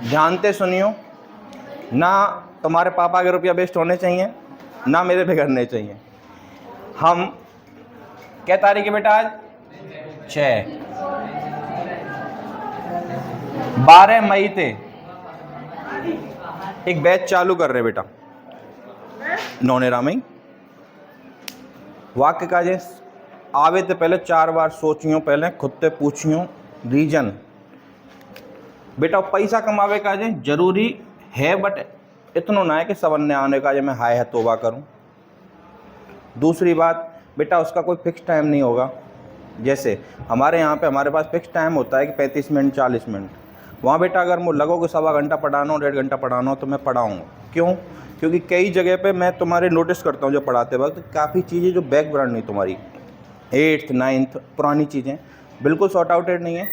ध्यान से सुनियो, ना तुम्हारे पापा के रुपया वेस्ट होने चाहिए, ना मेरे बिगड़ने चाहिए। हम क्या तारीख है बेटा? आज 6 12 मई से एक बैच चालू कर रहे बेटा नौनेरा में। वाक्य का जे आवे तो पहले 4 बार सोचियो, पहले खुद से पूछियो रीजन। बेटा पैसा कमावे का जे जरूरी है, बट इतना ना है कि सबने आने का जे मैं हाय है तोबा करूं। दूसरी बात बेटा, उसका कोई फिक्स टाइम नहीं होगा। जैसे हमारे यहाँ पे हमारे पास फिक्स टाइम होता है कि 35 मिनट 40 मिनट। वहाँ बेटा अगर मुझे लगो कि 1.25 घंटा पढ़ाना हो, 1.5 घंटा पढ़ाना हो, तो मैं पढ़ाऊँगा। क्यों? क्योंकि कई जगह पे मैं तुम्हारे नोटिस करता हूँ जो पढ़ाते वक्त काफ़ी चीज़ें जो बैकग्राउंड नहीं तुम्हारी 8th 9th पुरानी चीज़ें बिल्कुल सॉर्ट आउटेड नहीं है।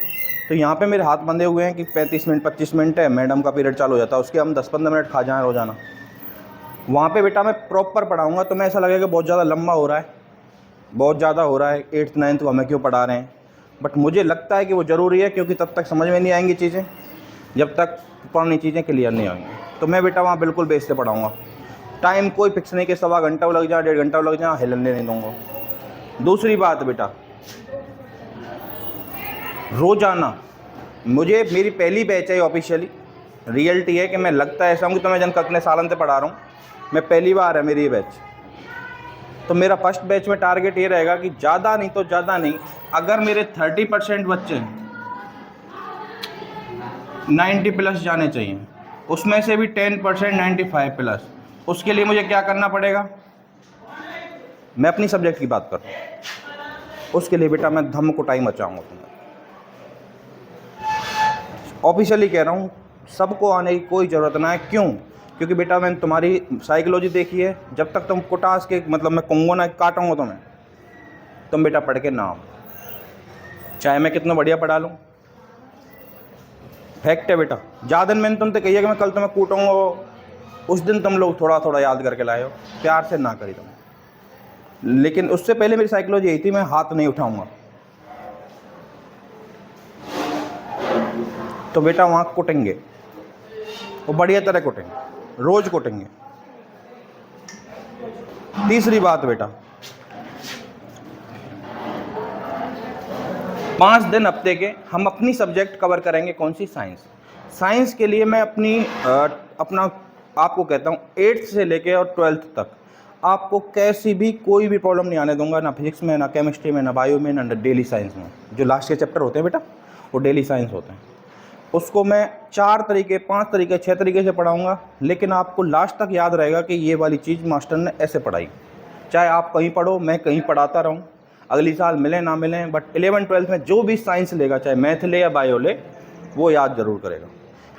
तो यहाँ पे मेरे हाथ बंधे हुए हैं कि 35 मिनट 25 मिनट है, मैडम का पीरियड चालू हो जाता है, उसके हम 10-15 मिनट खा जाएँ रोज़ाना। वहाँ पे बेटा मैं प्रॉपर पढ़ाऊँगा, तो मैं ऐसा लगेगा बहुत ज़्यादा लंबा हो रहा है, बहुत ज़्यादा हो रहा है, 8th 9th को हमें क्यों पढ़ा रहे हैं। बट मुझे लगता है कि वो ज़रूरी है, क्योंकि तब तक समझ में नहीं आएंगी चीज़ें जब तक पुरानी चीज़ें क्लियर नहीं होंगी। तो मैं बेटा वहाँ बिल्कुल बेस से पढ़ाऊँगा। टाइम कोई फिक्स नहीं कि 1.25 घंटा लग जाए, 1.5 घंटा लग जाए, हिलने नहीं दूँगा। दूसरी बात बेटा, रोज़ाना मुझे मेरी पहली बैच है ऑफिशियली, रियलिटी है कि मैं लगता है ऐसा हूँ कि तो मैं जन कितने सालन से पढ़ा रहा हूँ, मैं पहली बार है मेरी ये बैच। तो मेरा फर्स्ट बैच में टारगेट ये रहेगा कि ज़्यादा नहीं तो ज़्यादा नहीं, अगर मेरे 30% बच्चे 90+ जाने चाहिए, उसमें से भी 10% 95+, उसके लिए मुझे क्या करना पड़ेगा? मैं अपनी सब्जेक्ट की बात कर रहा हूँ। उसके लिए बेटा मैं धम कुटाई मचाऊँगा तुम्हें। ऑफिशियली कह रहा हूँ, सबको आने की कोई ज़रूरत ना है। क्यों? क्योंकि बेटा मैंने तुम्हारी साइकोलॉजी देखी है, जब तक तुम कुटास के मतलब मैं कहूँगा ना काटूँगा तुम्हें, तुम बेटा पढ़ के ना आओ, चाहे मैं कितना बढ़िया पढ़ा लूँ। फैक्ट है बेटा। ज़्यादा दिन मैंने तुमसे कही है कि मैं कल तुम्हें कूटूँगा, उस दिन तुम लोग थोड़ा थोड़ा याद करके लाए हो, प्यार से ना करी तुम। लेकिन उससे पहले मेरी साइकोलॉजी यही थी, मैं हाथ नहीं उठाऊँगा। तो बेटा वहाँ कुटेंगे, वो बढ़िया तरह कुटेंगे, रोज़ कुटेंगे। तीसरी बात बेटा, 5 दिन हफ्ते के हम अपनी सब्जेक्ट कवर करेंगे। कौन सी? साइंस। साइंस के लिए मैं अपना आपको कहता हूँ 8th से लेके और 12th तक आपको कैसी भी कोई भी प्रॉब्लम नहीं आने दूंगा, ना फिजिक्स में, ना केमिस्ट्री में, ना बायो में, ना डेली साइंस में। जो लास्ट के चैप्टर होते हैं बेटा वो डेली साइंस होते हैं। उसको मैं 4 तरीके 5 तरीके 6 तरीके से पढ़ाऊँगा, लेकिन आपको लास्ट तक याद रहेगा कि ये वाली चीज़ मास्टर ने ऐसे पढ़ाई। चाहे आप कहीं पढ़ो, मैं कहीं पढ़ाता रहूँ, अगली साल मिलें ना मिलें, बट 11th 12th में जो भी साइंस लेगा, चाहे मैथ ले या बायो ले, वो याद ज़रूर करेगा।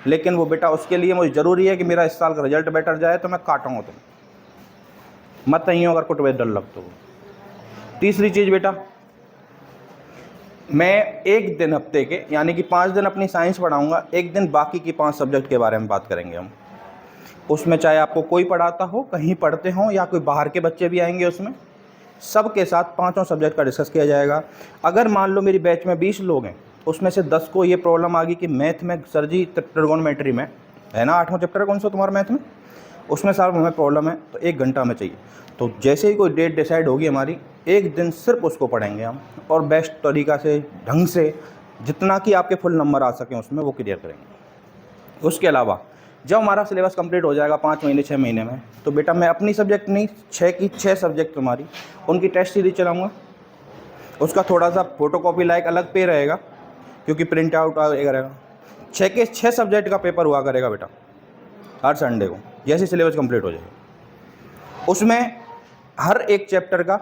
लेकिन वो बेटा उसके लिए मुझे ज़रूरी है कि मेरा इस साल का रिजल्ट बेटर जाए, तो मैं काटूँगा तुम मत नहीं हो अगर कुछ डर लगता हो। तीसरी चीज़ बेटा, मैं 1 दिन हफ्ते के यानी कि 5 दिन अपनी साइंस पढ़ाऊँगा, 1 दिन बाकी की 5 सब्जेक्ट के बारे में बात करेंगे हम। उसमें चाहे आपको कोई पढ़ाता हो, कहीं पढ़ते हों, या कोई बाहर के बच्चे भी आएंगे, उसमें सबके साथ 5 सब्जेक्ट का डिस्कस किया जाएगा। अगर मान लो मेरी बैच में 20 लोग हैं, उसमें से 10 को ये प्रॉब्लम आ गई कि मैथ में सर जी ट्रिगोनोमेट्री में है ना, 8वां चैप्टर है कौन सा तुम्हारा मैथ में, उसमें सर हमें प्रॉब्लम है, तो 1 घंटा हमें चाहिए। तो जैसे ही कोई डेट डिसाइड होगी हमारी, 1 दिन सिर्फ उसको पढ़ेंगे हम, और बेस्ट तरीक़ा से ढंग से जितना कि आपके फुल नंबर आ सकें उसमें वो क्लियर करेंगे। उसके अलावा जब हमारा सिलेबस कंप्लीट हो जाएगा 5 महीने 6 महीने में, तो बेटा मैं अपनी सब्जेक्ट नहीं 6 की 6 सब्जेक्ट तुम्हारी उनकी टेस्ट सीरीज चलाऊँगा। उसका थोड़ा सा फोटोकॉपी लाइक अलग पे रहेगा, क्योंकि प्रिंट आउट रहेगा। 6 के 6 सब्जेक्ट का पेपर हुआ करेगा बेटा हर संडे को, जैसे सिलेबस कंप्लीट हो जाएगा। उसमें हर एक चैप्टर का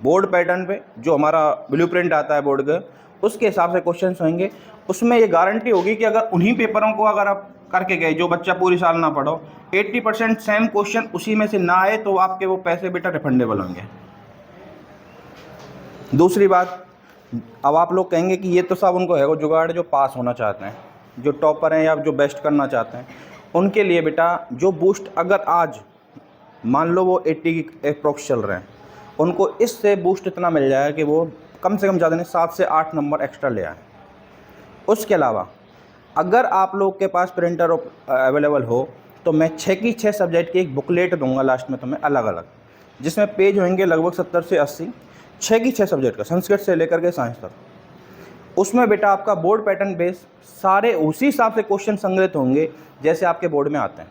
बोर्ड पैटर्न पे जो हमारा ब्लूप्रिंट आता है बोर्ड का, उसके हिसाब से क्वेश्चन होंगे। उसमें ये गारंटी होगी कि अगर उन्हीं पेपरों को अगर आप करके गए, जो बच्चा पूरी साल ना पढ़ो, 80% सेम क्वेश्चन उसी में से ना आए, तो आपके वो पैसे बेटा रिफंडेबल होंगे। दूसरी बात, अब आप लोग कहेंगे कि ये तो सब उनको है वो जुगाड़ जो पास होना चाहते हैं, जो टॉपर हैं या जो बेस्ट करना चाहते हैं, उनके लिए बेटा जो बूस्ट, अगर आज मान लो वो 80 की अप्रोक्स चल रहे हैं, उनको इससे बूस्ट इतना मिल जाएगा कि वो कम से कम ज़्यादा नहीं 7 से 8 नंबर एक्स्ट्रा ले आए। उसके अलावा अगर आप लोग के पास प्रिंटर अवेलेबल हो तो मैं 6 की 6 सब्जेक्ट की एक बुकलेट दूंगा लास्ट में तुम्हें अलग अलग, जिसमें पेज होंगे लगभग 70 से 80, 6 की 6 सब्जेक्ट का, संस्कृत से लेकर के साइंस तक। उसमें बेटा आपका बोर्ड पैटर्न बेस सारे उसी हिसाब से क्वेश्चन संग्रहित होंगे जैसे आपके बोर्ड में आते हैं,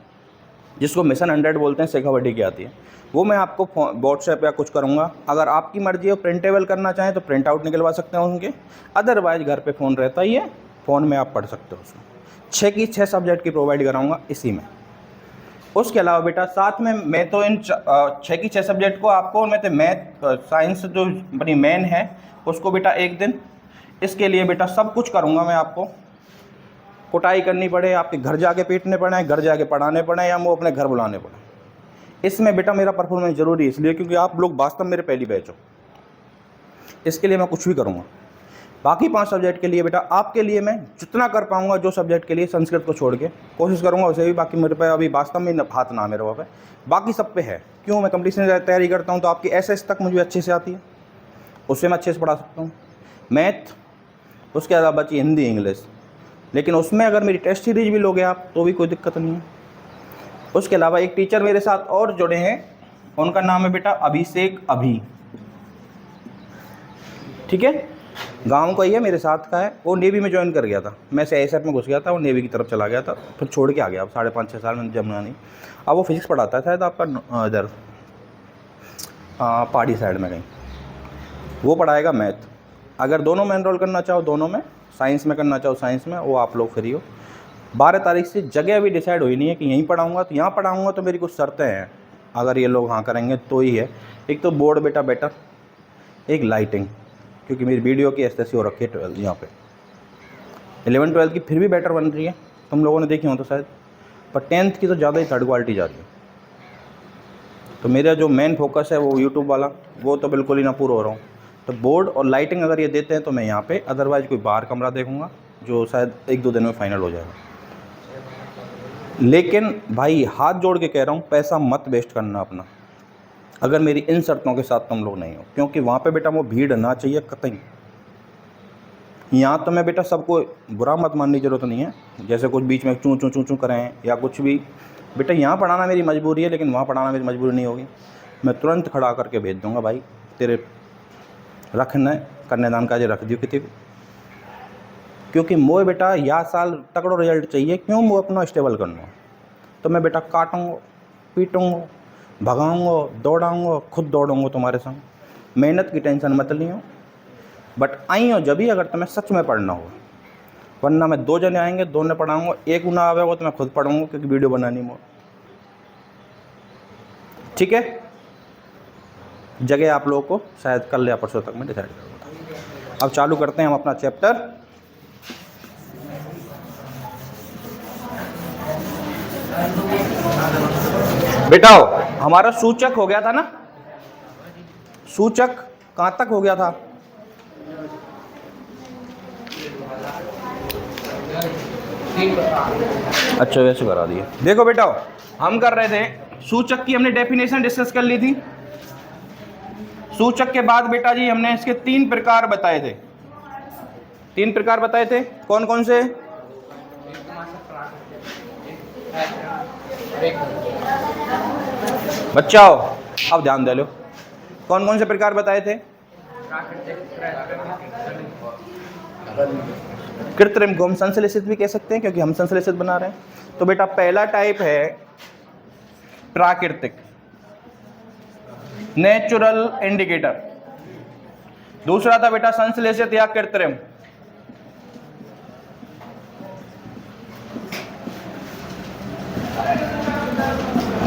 जिसको मिशन 100 बोलते हैं, शेखावटी की आती है। वो मैं आपको व्हाट्सएप या कुछ करूँगा। अगर आपकी मर्जी हो प्रिंटेबल करना चाहें तो प्रिंट आउट निकलवा सकते हैं उनके, अदरवाइज घर पे फ़ोन रहता ही है, फ़ोन में आप पढ़ सकते हो उसमें। 6 की 6 सब्जेक्ट की प्रोवाइड कराऊँगा इसी में। उसके अलावा बेटा साथ में मैं तो इन 6 की 6 सब्जेक्ट को आपको, मैं तो मैथ साइंस जो अपनी मेन है उसको बेटा एक दिन, इसके लिए बेटा सब कुछ करूँगा मैं। आपको कुटाई करनी पड़े, आपके घर जाके पीटने पड़े, घर जाके पढ़ाने पड़े, या वो अपने घर बुलाने पड़े, इसमें बेटा मेरा परफॉर्मेंस जरूरी है, इसलिए क्योंकि आप लोग वास्तव मेरे पहली बैच हो। इसके लिए मैं कुछ भी करूँगा। बाकी 5 सब्जेक्ट के लिए बेटा आपके लिए मैं जितना कर पाऊँगा, जो सब्जेक्ट के लिए संस्कृत को छोड़ के कोशिश करूँगा उसे भी। बाकी मेरे पे अभी वास्तव में हाथ ना मेरे वहाँ पे, बाकी सब पे है। क्यों, मैं कंपटीशन की तैयारी करता हूँ तो आपकी SS तक मुझे अच्छे से आती है, उससे मैं अच्छे से पढ़ा सकता हूँ। मैथ, उसके अलावा बची हिंदी इंग्लिश, लेकिन उसमें अगर मेरी टेस्ट सीरीज भी लोगे आप तो भी कोई दिक्कत नहीं है। उसके अलावा एक टीचर मेरे साथ और जुड़े हैं, उनका नाम है बेटा अभिषेक अभी, ठीक है, गांव का ही है, मेरे साथ का है। वो नेवी में ज्वाइन कर गया था, मैं CISF में घुस गया था, वो नेवी की तरफ चला गया था, फिर छोड़ के आ गया। अब 5.5-6 साल में जमुना नहीं। अब वो फिजिक्स पढ़ाता है शायद आपका इधर पहाड़ी साइड में कहीं, वो पढ़ाएगा मैथ। अगर दोनों में एनरोल करना चाहो दोनों में, साइंस में करना चाहो साइंस में, वो आप लोग फ्री हो। 12 तारीख से जगह अभी डिसाइड हुई नहीं है कि यहीं पढ़ाऊँगा, तो यहाँ पढ़ाऊँगा तो मेरी कुछ शर्तें हैं, अगर ये लोग हाँ करेंगे तो ही है। एक तो बोर्ड बेटा बेटर, एक लाइटिंग, क्योंकि मेरी वीडियो की SSC हो रखी है 12 यहाँ पे, 11-12 की फिर भी बेटर बन रही है, तुम लोगों ने देखी हो तो शायद, पर 10th की तो ज़्यादा ही थर्ड क्वालिटी जा रही है। तो मेरा जो मेन फोकस है वो यूट्यूब वाला, वो तो बिल्कुल ही ना पूरा हो रहा हूँ। तो बोर्ड और लाइटिंग अगर ये देते हैं तो मैं यहाँ पे, अदरवाइज कोई बाहर कमरा देखूँगा जो शायद 1-2 दिन में फाइनल हो जाएगा। लेकिन भाई हाथ जोड़ के कह रहा हूँ, पैसा मत वेस्ट करना अपना, अगर मेरी इन शर्तों के साथ तुम लोग नहीं हो, क्योंकि वहाँ पे बेटा वो भीड़ ना चाहिए कतई। यहाँ तो मैं बेटा सबको बुरा मत मानने की जरूरत नहीं है, जैसे कुछ बीच में चूँ चूँ चूँ चूँ करें या कुछ भी। बेटा यहाँ पढ़ाना मेरी मजबूरी है, लेकिन वहाँ पढ़ाना मेरी मजबूरी नहीं होगी। मैं तुरंत खड़ा करके भेज दूँगा, भाई तेरे रखने कन्यादान का जो रख दियो किसी को, क्योंकि मोए बेटा यह साल तगड़ो रिजल्ट चाहिए। क्यों, वो अपना स्टेबल करना, तो मैं बेटा काटूँगा, पीटूँगा, भगाऊँगा, दौड़ाऊँगा, खुद दौड़ूँगा तुम्हारे संग। मेहनत की टेंशन मत लियो, बट आई हो जब भी अगर तुम्हें सच में पढ़ना हो, वरना मैं 2 जने आएंगे, 2 ने पढ़ाऊँगा, एक ना आवेगा तो मैं खुद पढ़ूँगा, क्योंकि वीडियो बनानी हो। ठीक है, जगह आप लोगों को शायद कल या परसों तक मैं डिसाइड करूँगा। अब चालू करते हैं हम अपना चैप्टर। बेटा हमारा सूचक हो गया था ना, सूचक कहाँ तक हो गया था? अच्छा वैसे करा दिए। देखो बेटा हम कर रहे थे, सूचक की हमने डेफिनेशन डिस्कस कर ली थी। सूचक के बाद बेटा जी हमने इसके 3 प्रकार बताए थे। 3 प्रकार बताए थे, कौन कौन से? बच्चाओ अब ध्यान दे लो, कौन कौन से प्रकार बताए थे? कृत्रिम को हम संश्लेषित भी कह सकते हैं, क्योंकि हम संश्लेषित बना रहे हैं। तो बेटा पहला टाइप है प्राकृतिक, नेचुरल इंडिकेटर। दूसरा था बेटा संश्लेषित या कृत्रिम।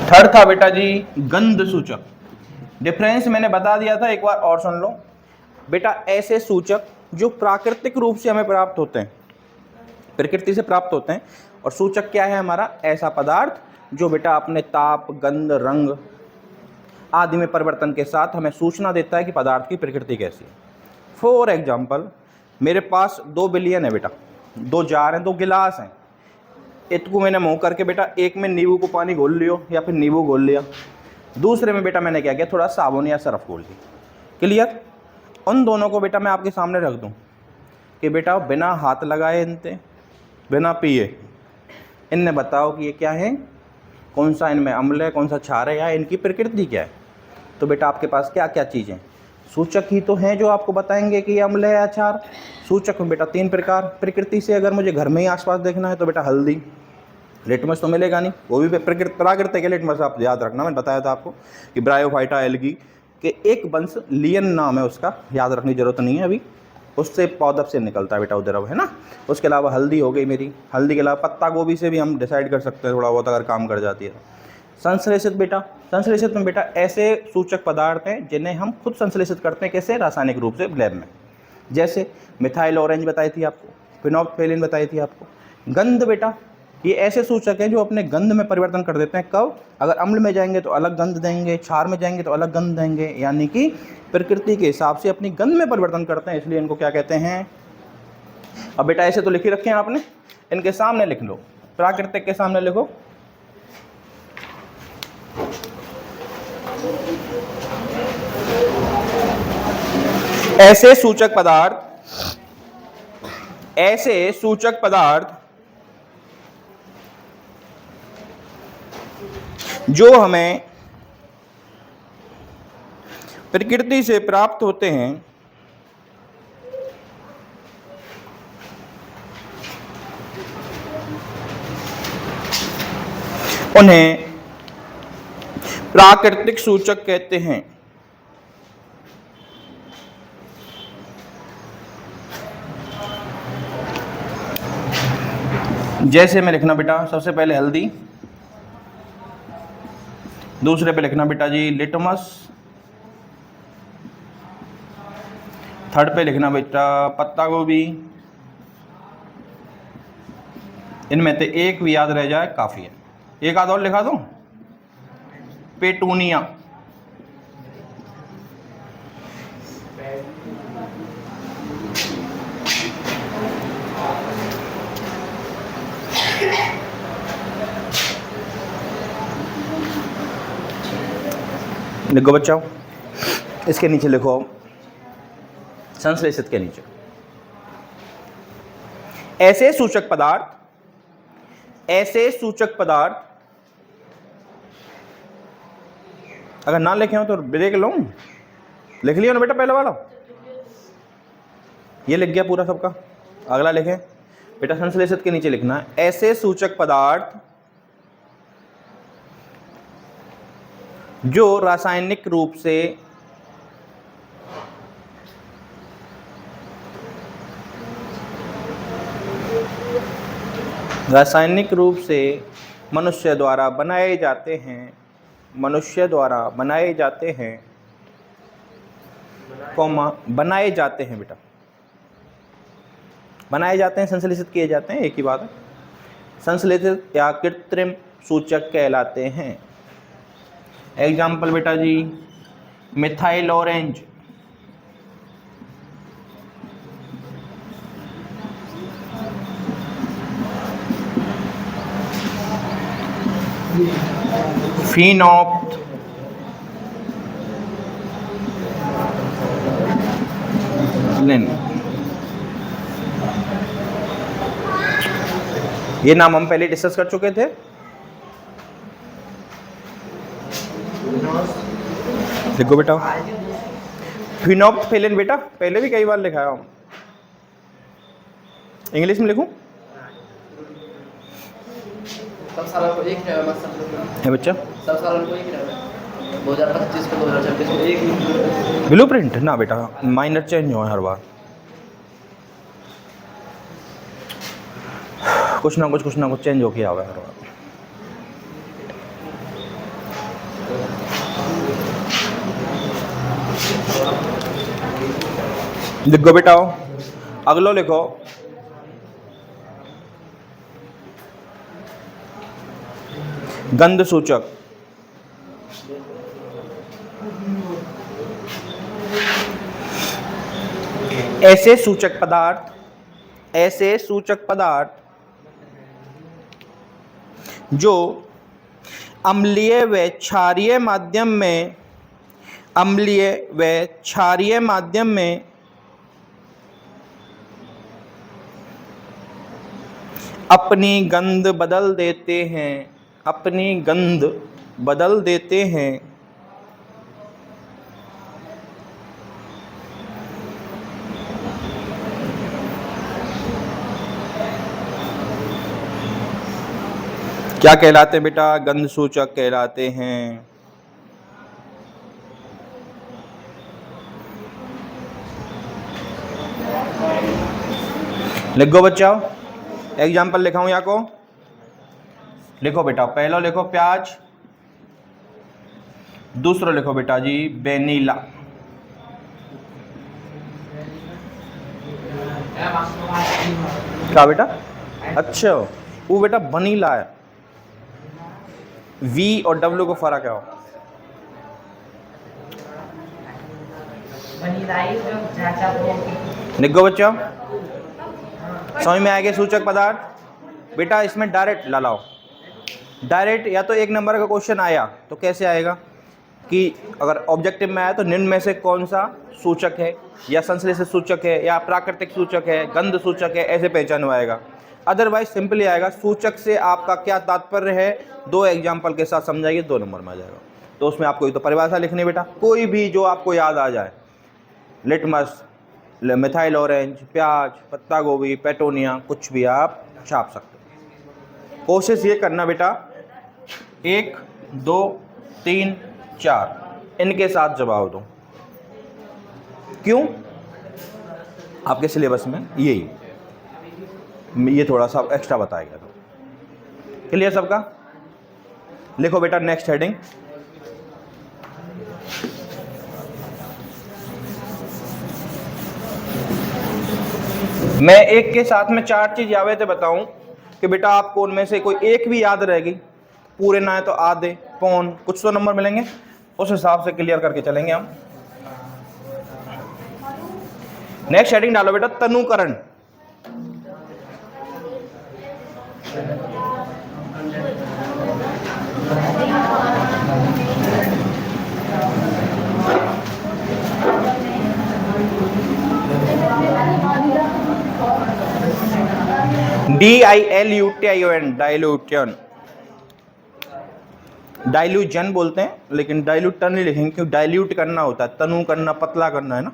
थर्ड था बेटा जी गंध सूचक। डिफरेंस मैंने बता दिया था, एक बार और सुन लो बेटा। ऐसे सूचक जो प्राकृतिक रूप से हमें प्राप्त होते हैं, प्रकृति से प्राप्त होते हैं, और सूचक क्या है हमारा? ऐसा पदार्थ जो बेटा अपने ताप, गंध, रंग आदि में परिवर्तन के साथ हमें सूचना देता है कि पदार्थ की प्रकृति कैसी है। फॉर एग्जाम्पल मेरे पास 2 बिलियन है बेटा, 2 जार हैं, 2 गिलास हैं। इतको मैंने मुँह करके बेटा एक में नींबू को पानी घोल लियो या फिर नींबू घोल लिया, दूसरे में बेटा मैंने क्या किया, थोड़ा साबुन या सरफ घोल लिया। क्लियर? उन दोनों को बेटा मैं आपके सामने रख दूं कि बेटा बिना हाथ लगाए इनते बिना पिए। इनने बताओ कि ये क्या है, कौन सा इनमें अम्ल है, कौन सा क्षार है, या इनकी प्रकृति क्या है। तो बेटा आपके पास क्या क्या चीज़ें, सूचक ही तो हैं जो आपको बताएंगे कि ये अम्ल है या क्षार। सूचक में बेटा 3 प्रकार। प्रकृति से अगर मुझे घर में ही आसपास देखना है तो बेटा हल्दी, लिटमस तो मिलेगा नहीं, वो भी प्राकृतिक है लिटमस। आप याद रखना, मैंने बताया था आपको कि ब्रायोफाइटा एल्गी के एक वंश लियन नाम है उसका, याद रखने की जरूरत नहीं है अभी, उससे पौधक से निकलता है बेटा वो द्रव, है ना। उसके अलावा हल्दी हो गई मेरी, हल्दी के अलावा पत्ता गोभी से भी हम डिसाइड कर सकते हैं थोड़ा बहुत अगर काम कर जाती है। संश्लेषित बेटा, संश्लेषित में बेटा ऐसे सूचक पदार्थ हैं जिन्हें हम खुद संश्लेषित करते हैं, कैसे, रासायनिक रूप से लैब में। जैसे मिथाइल ऑरेंज बताई थी आपको, फिनोल्फथालीन बताई थी आपको। गंध बेटा, ये ऐसे सूचक हैं जो अपने गंध में परिवर्तन कर देते हैं। कब, अगर अम्ल में जाएंगे तो अलग गंध देंगे, क्षार में जाएंगे तो अलग गंध देंगे, यानी कि प्रकृति के हिसाब से अपनी गंध में परिवर्तन करते हैं, इसलिए इनको क्या कहते हैं। अब बेटा ऐसे तो लिख ही रखे हैं आपने, इनके सामने लिख लो, प्राकृतिक के सामने लिखो। ऐसे सूचक पदार्थ जो हमें प्रकृति से प्राप्त होते हैं, उन्हें प्राकृतिक सूचक कहते हैं। जैसे में लिखना बेटा, सबसे पहले हल्दी, दूसरे पे लिखना बेटा जी लिटमस, थर्ड पे लिखना बेटा पत्ता गोभी, इनमें से एक भी याद रह जाए काफ़ी है। एक आध और लिखा दूं, पेटूनिया, लिखो बच्चों, इसके नीचे लिखो संश्लेषित के नीचे। ऐसे सूचक पदार्थ अगर ना लिखे हो तो ब्रेक लो, लिख लिया ना बेटा पहले वाला, ये लिख गया पूरा सबका। अगला लिखे बेटा, संश्लेषित के नीचे लिखना है ऐसे सूचक पदार्थ जो रासायनिक रूप से मनुष्य द्वारा बनाए जाते हैं, बनाए जाते हैं बेटा, बनाए जाते हैं, संश्लेषित किए जाते हैं, एक ही बात है। संश्लेषित या कृत्रिम सूचक कहलाते हैं। एग्जाम्पल बेटा जी, मिथाइल ऑरेंज, फिनोल्फथालीन, ये नाम हम पहले डिस्कस कर चुके थे। देखो बेटा, फिनोल्फथालीन बेटा पहले भी कई बार लिखा है। इंग्लिश में लिखूं? सब सालों को एक है बच्चा, सब सालों को एक है, 2025 को 2026 को एक ब्लूप्रिंट ना बेटा, माइनर चेंज हुआ है हर बार, कुछ ना कुछ चेंज हो गया हुआ है हर बार। लिखो बेटा, अगलो लिखो गंध सूचक। ऐसे सूचक पदार्थ जो अम्लीय व क्षारीय माध्यम में अपनी गंध बदल देते हैं, अपनी गंध बदल देते हैं। क्या कहलाते हैं बेटा? गंध सूचक कहलाते हैं। लिखो बच्चों, एग्जाम्पल लिखाऊं या को? लिखो बेटा, पहला लिखो प्याज, दूसरा लिखो बेटा जी वेनिला। क्या बेटा? अच्छा, वो बेटा वनीला है। वी और डब्ल्यू को फर्क है। लिखो बच्चों, समझ में आएगा सूचक पदार्थ? बेटा इसमें डायरेक्ट ला लाओ, डायरेक्ट या तो एक नंबर का क्वेश्चन आया तो कैसे आएगा कि अगर ऑब्जेक्टिव में आया तो निम्न में से कौन सा सूचक है, या संश्लेषित सूचक है, या प्राकृतिक सूचक है, गंध सूचक है, ऐसे पहचानवाएगा। अदरवाइज सिंपली आएगा सूचक से आपका क्या तात्पर्य है, दो एग्जाम्पल के साथ समझाइए, 2 नंबर में आ जाएगा। तो उसमें आपको एक तो परिभाषा लिखनी बेटा, कोई भी जो आपको याद आ जाए, लिटमस, मिथाइल ऑरेंज, प्याज, पत्ता गोभी, पेटोनिया, कुछ भी आप छाप सकते हो। कोशिश ये करना बेटा 1, 2, 3, 4 इनके साथ जवाब दो। क्यों? आपके सिलेबस में यही, ये थोड़ा सा एक्स्ट्रा बताया गया था। क्लियर सबका? लिखो बेटा नेक्स्ट हेडिंग। मैं एक के साथ में 4 चीज यावे थे बताऊं कि बेटा आपको उनमें से कोई एक भी याद रहेगी, पूरे ना है तो आधे, पौन, कुछ तो नंबर मिलेंगे, उस हिसाब से क्लियर करके चलेंगे हम। नेक्स्ट हेडिंग डालो बेटा तनुकरण। DILUTION, डाइल्यूशन, डाइल्यूजन बोलते हैं, लेकिन डाइल्यूटन नहीं लिखेंगे क्योंकि डाइल्यूट करना होता है, तनु करना, पतला करना है ना।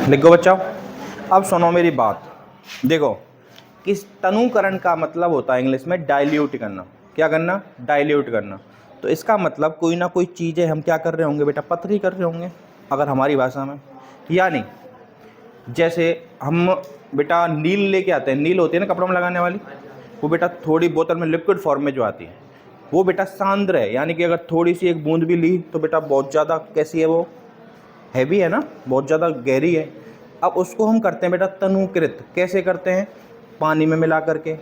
लिखो बच्चों, अब सुनो मेरी बात। देखो, किस तनुकरण का मतलब होता है इंग्लिश में डाइल्यूट करना। क्या करना? डाइल्यूट करना। तो इसका मतलब कोई ना कोई चीज़ें हम क्या कर रहे होंगे बेटा, पतली कर रहे होंगे अगर हमारी भाषा में। यानी जैसे हम बेटा नील लेके आते हैं, नील होती है ना कपड़ों में लगाने वाली, वो बेटा थोड़ी बोतल में लिक्विड फॉर्म में जो आती है वो बेटा सांद्र है, यानी कि अगर थोड़ी सी एक बूंद भी ली तो बेटा बहुत ज़्यादा कैसी है, वो हैवी है ना, बहुत ज़्यादा गहरी है। अब उसको हम करते हैं बेटा तनुकृत। कैसे करते हैं? पानी में मिला करके,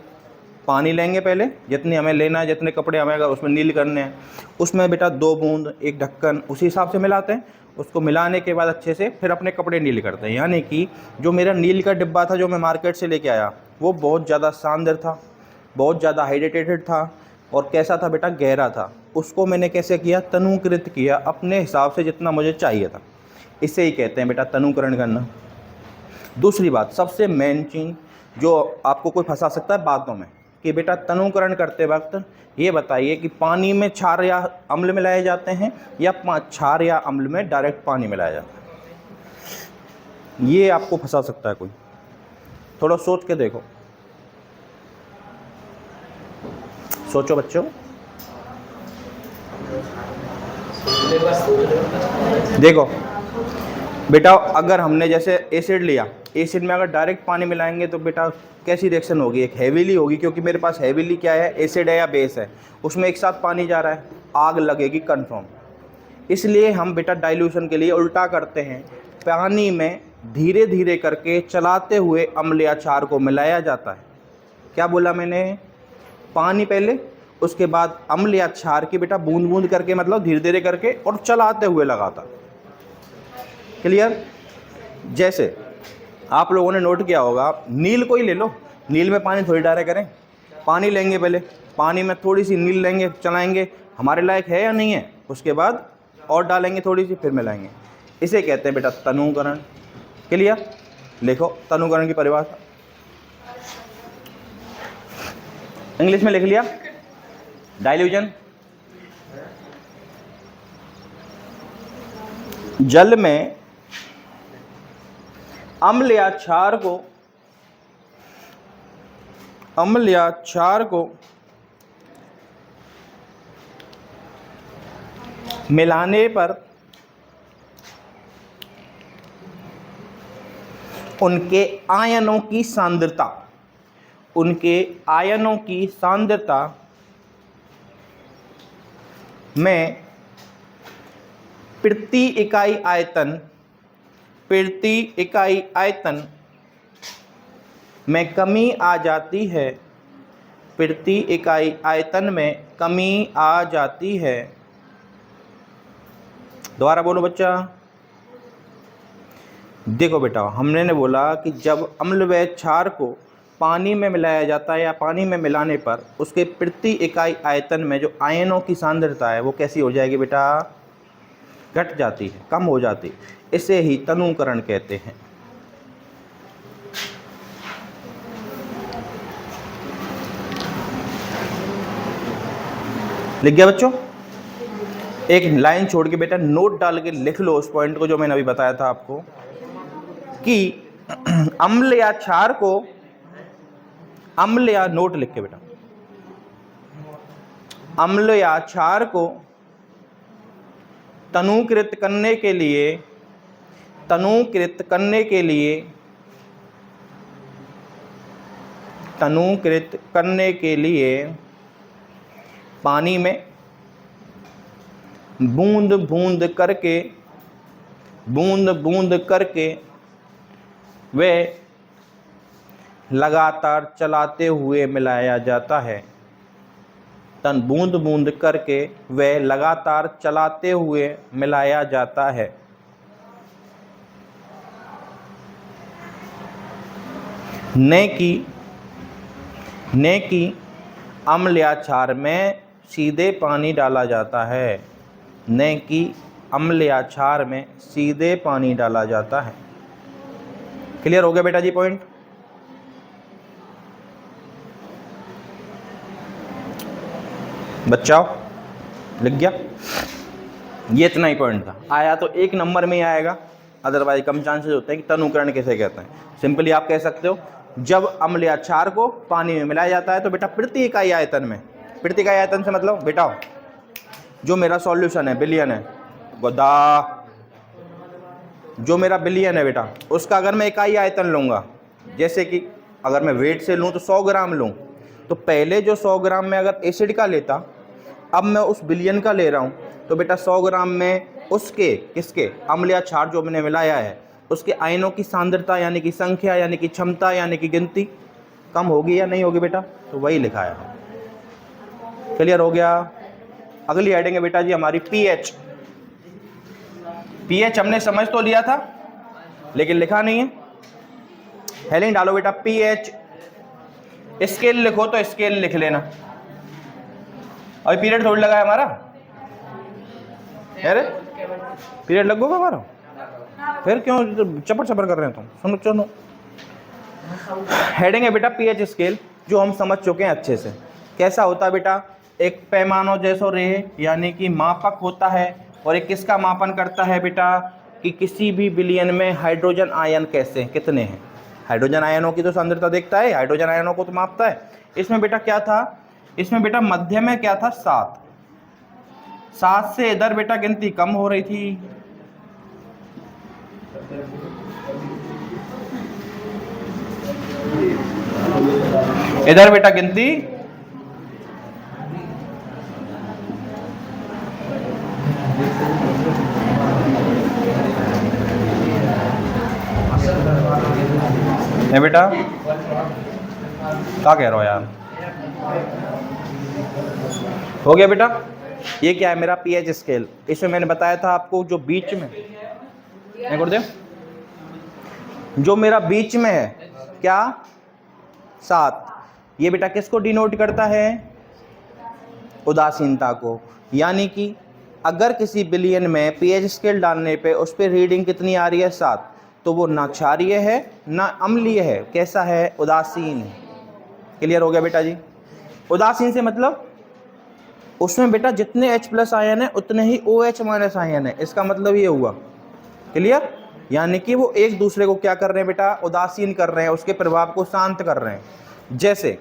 पानी लेंगे पहले जितनी हमें लेना है, जितने कपड़े हमें अगर उसमें नील करने हैं, उसमें बेटा 2 बूंद, एक ढक्कन, उसी हिसाब से मिलाते हैं। उसको मिलाने के बाद अच्छे से फिर अपने कपड़े नील करते हैं। यानी कि जो मेरा नील का डिब्बा था जो मैं मार्केट से लेके आया, वो बहुत ज़्यादा सांद्र था, बहुत ज़्यादा हाइड्रेटेड था, और कैसा था बेटा, गहरा था। उसको मैंने कैसे किया? तनुकृत किया, अपने हिसाब से जितना मुझे चाहिए था। इसे ही कहते हैं बेटा तनुकरण करना। दूसरी बात, सबसे मेन चीज़ जो आपको कोई फंसा सकता है बातों में, कि बेटा तनुकरण करते वक्त ये बताइए कि पानी में क्षार या अम्ल मिलाए जाते हैं, या क्षार या अम्ल में डायरेक्ट पानी मिलाया जाता है। ये आपको फंसा सकता है कोई, थोड़ा सोच के देखो। सोचो बच्चों, देखो बेटा, अगर हमने जैसे एसिड लिया, एसिड में अगर डायरेक्ट पानी मिलाएंगे तो बेटा कैसी रिएक्शन होगी? एक हैवीली होगी, क्योंकि मेरे पास हैवीली क्या है, एसिड है या बेस है, उसमें एक साथ पानी जा रहा है, आग लगेगी कंफर्म। इसलिए हम बेटा डाइल्यूशन के लिए उल्टा करते हैं, पानी में धीरे धीरे करके चलाते हुए अम्ल या क्षार को मिलाया जाता है। क्या बोला मैंने? पानी पहले, उसके बाद अम्ल या क्षार की बेटा बूंद बूंद करके, मतलब धीरे धीरे करके और चलाते हुए लगाता। क्लियर? जैसे आप लोगों ने नोट किया होगा, नील को ही ले लो, नील में पानी थोड़ी डायरेक्ट करें, पानी लेंगे पहले, पानी में थोड़ी सी नील लेंगे, चलाएंगे, हमारे लायक है या नहीं है, उसके बाद और डालेंगे थोड़ी सी, फिर मिलाएंगे। इसे कहते हैं बेटा तनुकरण। क्लियर? लिखो तनुकरण की परिभाषा, इंग्लिश में लिख लिया। डाइल्यूजन, जल में अम्ल या क्षार को मिलाने पर उनके आयनों की सांद्रता में प्रति इकाई आयतन में कमी आ जाती है। प्रति इकाई आयतन में कमी आ जाती है। दोबारा बोलो बच्चा। देखो बेटा, हमने ने बोला कि जब अम्ल व क्षार को पानी में मिलाया जाता है या पानी में मिलाने पर उसके प्रति इकाई आयतन में जो आयनों की सांद्रता है वो कैसी हो जाएगी बेटा? घट जाती है, कम हो जाती है। इसे ही तनुकरण कहते हैं। लिख गया बच्चों? एक लाइन छोड़ के बेटा नोट डाल के लिख लो उस पॉइंट को जो मैंने अभी बताया था आपको कि अम्ल या क्षार को, अम्ल या, नोट लिख के बेटा, अम्ल या क्षार को तनुकृत करने के लिए पानी में बूंद बूंद करके वे लगातार चलाते हुए मिलाया जाता है। बूंद बूंद करके वे लगातार चलाते हुए मिलाया जाता है। न कि अम्ल या क्षार में सीधे पानी डाला जाता है। न कि अम्ल या क्षार में सीधे पानी डाला जाता है। क्लियर हो गया बेटा जी पॉइंट? बच्चाओ लिख गया? ये इतना ही पॉइंट था। आया तो एक नंबर में ही आएगा, अदरवाइज कम चांसेस होते हैं कि तनुकरण कैसे कहते हैं। सिंपली आप कह सकते हो जब अम्ल या क्षार को पानी में मिलाया जाता है तो बेटा प्रति इकाई आयतन में, प्रति इकाई आयतन से मतलब बेटा जो मेरा सॉल्यूशन है बिलियन है, जो मेरा बिलियन है बेटा, उसका अगर मैं इकाई आयतन लूँगा, जैसे कि अगर मैं वेट से लूँ तो 100 ग्राम लूँ, तो पहले जो 100 ग्राम में अगर एसिड का लेता, अब मैं उस बिलियन का ले रहा हूँ, तो बेटा 100 ग्राम में उसके किसके अम्ल या क्षार जो मैंने मिलाया है उसके आयनों की सांद्रता यानी कि संख्या यानी कि क्षमता यानी कि गिनती कम होगी या नहीं होगी बेटा? तो वही लिखा है। क्लियर हो गया? अगली हेडिंग है बेटा जी हमारी पीएच। पीएच हमने समझ तो लिया था लेकिन लिखा नहीं है। हेडिंग डालो बेटा पीएच। स्केल लिखो तो स्केल लिख लेना। अभी पीरियड थोड़ी लगा है हमारा, अरे पीरियड लगोगा हमारा, फिर क्यों चपर चपर कर रहे हैं तुम? सुनो हेडिंग है बेटा पीएच स्केल, जो हम समझ चुके हैं अच्छे से। कैसा होता है बेटा? एक पैमानों जैसो रे यानी कि मापक होता है, और एक किसका मापन करता है बेटा कि किसी भी बिलियन में हाइड्रोजन आयन कैसे कितने हैं। हाइड्रोजन आयनों की तो सांद्रता देखता है, हाइड्रोजन आयनों को तो मापता है। इसमें बेटा क्या था? इसमें बेटा मध्य में क्या था? 7 से इधर बेटा गिनती कम हो रही थी, इधर बेटा गिनती है बेटा। क्या कह रहे हो यार? हो गया बेटा? ये क्या है? मेरा पीएच स्केल। इसमें मैंने बताया था आपको जो बीच में है गुरुदेव, जो मेरा बीच में है क्या? 7। ये बेटा किसको डिनोट करता है? उदासीनता को। यानी कि अगर किसी बिलियन में पीएच स्केल डालने पे उस पर रीडिंग कितनी आ रही है 7, तो वो ना क्षारीय है ना अम्लीय है, कैसा है, उदासीन है। क्लियर हो गया बेटा जी। उदासीन से मतलब उसमें बेटा जितने H+ आयन है उतने ही OH- आयन है, इसका मतलब ये हुआ। क्लियर, यानी कि वो एक दूसरे को क्या कर रहे हैं बेटा, उदासीन कर रहे हैं, उसके प्रभाव को शांत कर रहे हैं। जैसे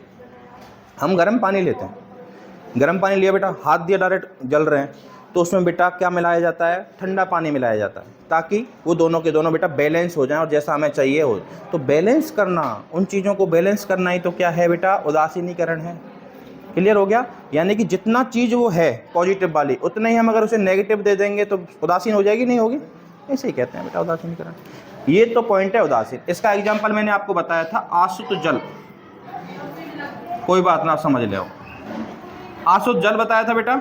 हम गर्म पानी लेते हैं, गर्म पानी लिया बेटा, हाथ दिया डायरेक्ट जल रहे हैं, तो उसमें बेटा क्या मिलाया जाता है, ठंडा पानी मिलाया जाता है, ताकि वो दोनों के दोनों बेटा बैलेंस हो जाएं और जैसा हमें चाहिए हो। तो बैलेंस करना, उन चीज़ों को बैलेंस करना ही तो क्या है बेटा, उदासीनीकरण है। क्लियर हो गया। यानी कि जितना चीज़ वो है पॉजिटिव वाली, उतना ही हम अगर उसे नेगेटिव दे देंगे तो उदासीन हो जाएगी, नहीं होगी। ऐसे ही कहते हैं बेटा उदासीनीकरण। ये तो पॉइंट है उदासीन। इसका एग्जाम्पल मैंने आपको बताया था, आसुत जल। कोई बात ना, आप समझ ले। आसुत जल बताया था बेटा।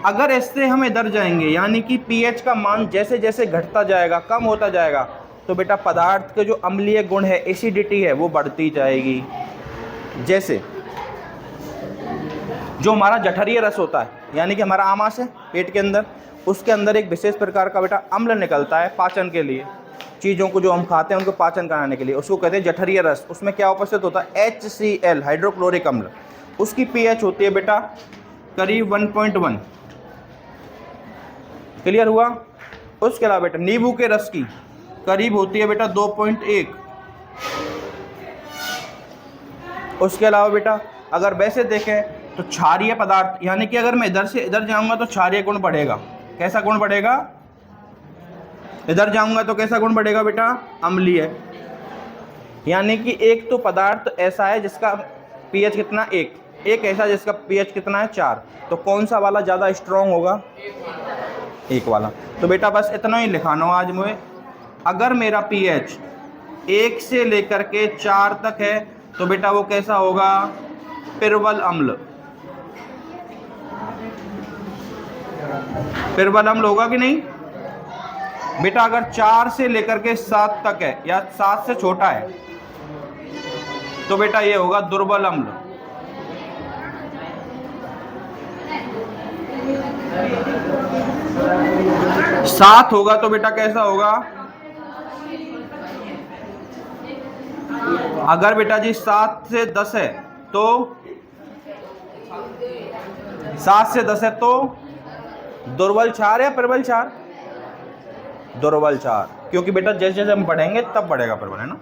अगर इससे हम इधर जाएंगे, यानी कि पीएच का मान जैसे जैसे घटता जाएगा, कम होता जाएगा, तो बेटा पदार्थ के जो अम्लीय गुण है, एसिडिटी है, वो बढ़ती जाएगी। जैसे जो हमारा जठरीय रस होता है, यानी कि हमारा आमाशय है पेट के अंदर, उसके अंदर एक विशेष प्रकार का बेटा अम्ल निकलता है पाचन के लिए, चीज़ों को जो हम खाते हैं उनको पाचन कराने के लिए, उसको कहते हैं जठरीय रस। उसमें क्या उपस्थित होता है, HCl, हाइड्रोक्लोरिक अम्ल। उसकी पीएच होती है बेटा करीब 1.1। क्लियर हुआ। उसके अलावा बेटा नींबू के रस की करीब होती है बेटा 2.1। उसके अलावा बेटा अगर वैसे देखें तो क्षारीय पदार्थ, यानी कि अगर मैं इधर से इधर जाऊंगा तो क्षारीय गुण बढ़ेगा। कैसा गुण बढ़ेगा, इधर जाऊंगा तो कैसा गुण बढ़ेगा बेटा, अम्लीय। यानी कि एक तो पदार्थ ऐसा है जिसका पीएच कितना, एक ऐसा जिसका पीएच कितना है 4, तो कौन सा वाला ज़्यादा स्ट्रॉन्ग होगा, एक वाला। तो बेटा बस इतना ही लिखाना हो आज मुझे। अगर मेरा पीएच 1 से लेकर के 4 तक है तो बेटा वो कैसा होगा, प्रबल अम्ल। प्रबल अम्ल होगा कि नहीं बेटा। अगर 4 से लेकर के 7 तक है या 7 से छोटा है तो बेटा ये होगा दुर्बल अम्ल। सात होगा तो बेटा कैसा होगा, अगर बेटा जी 7 से 10 है तो 7 से 10 है तो दुर्बल क्षार या प्रबल क्षार, दुर्बल क्षार। क्योंकि बेटा जैसे जैसे हम बढ़ेंगे तब बढ़ेगा प्रबल, है ना।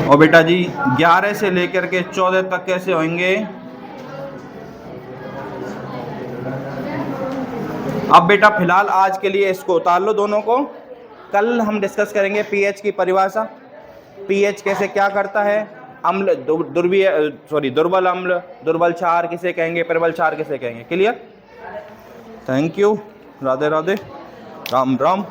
और बेटा जी 11 से लेकर के 14 तक कैसे होंगे। अब बेटा फिलहाल आज के लिए इसको उतार लो दोनों को। कल हम डिस्कस करेंगे पीएच की परिभाषा, पीएच कैसे क्या करता है, अम्ल दुर्बल अम्ल, दुर्बल क्षार किसे कहेंगे, प्रबल क्षार किसे कहेंगे। Clear. Thank you. Radhe Radhe, Ram Ram.